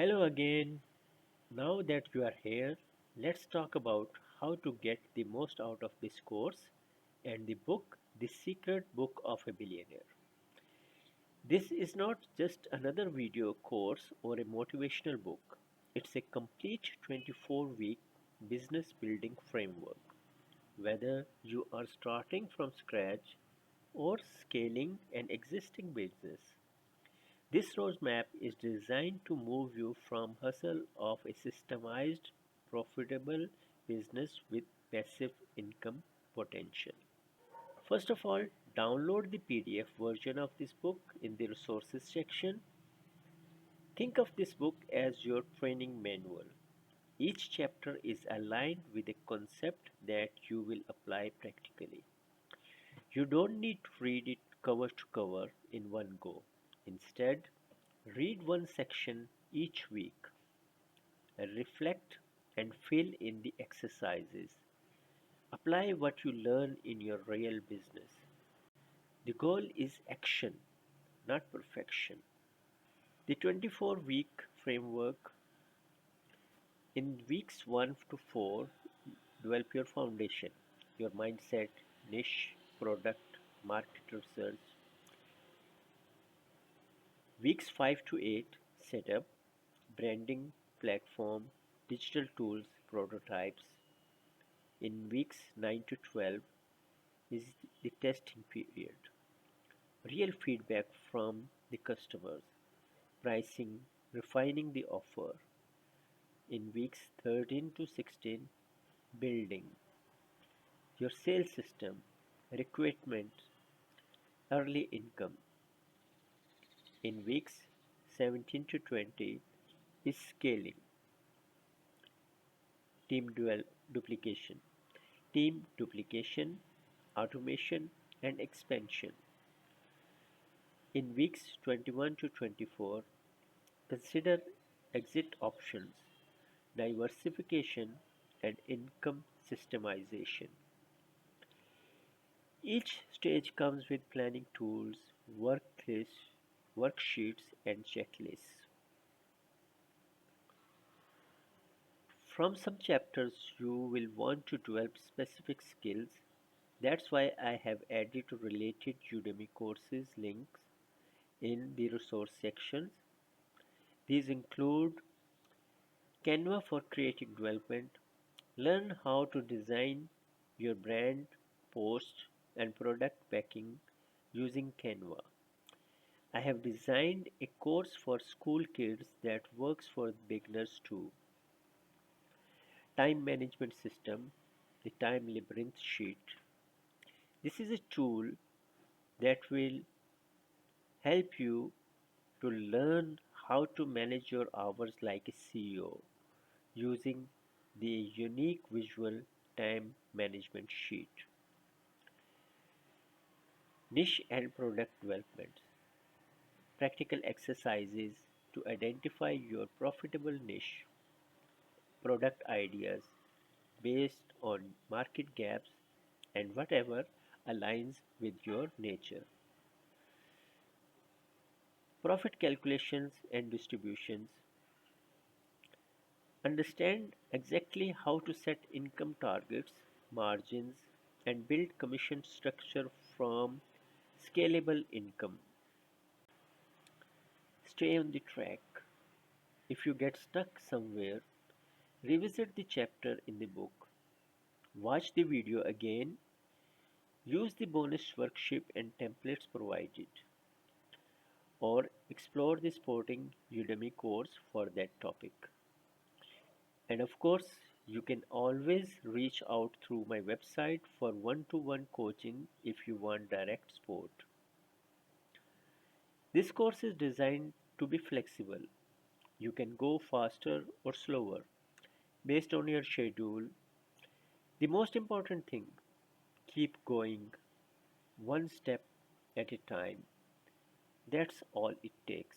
Hello again. Now that you are here, let's talk about how to get the most out of this course and the book, The Secret Book of a Billionaire. This is not just another video course or a motivational book, it's a complete 24-week business building framework. Whether you are starting from scratch or scaling an existing business, this roadmap is designed to move you from hustle of a systemized, profitable business with passive income potential. First of all, download the PDF version of this book in the resources section. Think of this book as your training manual. Each chapter is aligned with a concept that you will apply practically. You don't need to read it cover to cover in one go. Instead, read one section each week, reflect and fill in the exercises. Apply what you learn in your real business. The goal is action, not perfection. The 24-week framework: in weeks 1 to 4, develop your foundation, your mindset, niche, product, market research. Weeks 5 to 8, setup, branding, platform, digital tools, prototypes. In weeks 9 to 12 is the testing period. Real feedback from the customers, pricing, refining the offer. In weeks 13 to 16, building your sales system, recruitment, early income. In weeks 17 to 20 is scaling, team duplication, automation, and expansion. In weeks 21 to 24, consider exit options, diversification, and income systemization. Each stage comes with planning tools, worklists, worksheets, and checklists. From some chapters, you will want to develop specific skills. That's why I have added related Udemy courses links in the resource sections. These include Canva for creative development. Learn how to design your brand, post, and product packing using Canva. I have designed a course for school kids that works for beginners too. Time management system, the time labyrinth sheet. This is a tool that will help you to learn how to manage your hours like a CEO using the unique visual time management sheet. Niche and product development. Practical exercises to identify your profitable niche, product ideas based on market gaps and whatever aligns with your nature. Profit calculations and distributions. Understand exactly how to set income targets, margins, and build commission structure from scalable income. Stay on the track. If you get stuck somewhere, revisit the chapter in the book, watch the video again, use the bonus worksheet and templates provided, or explore the sporting Udemy course for that topic. And of course, you can always reach out through my website for one-to-one coaching if you want direct support. This course is designed to be flexible. You can go faster or slower based on your schedule. The most important thing, keep going one step at a time. That's all it takes.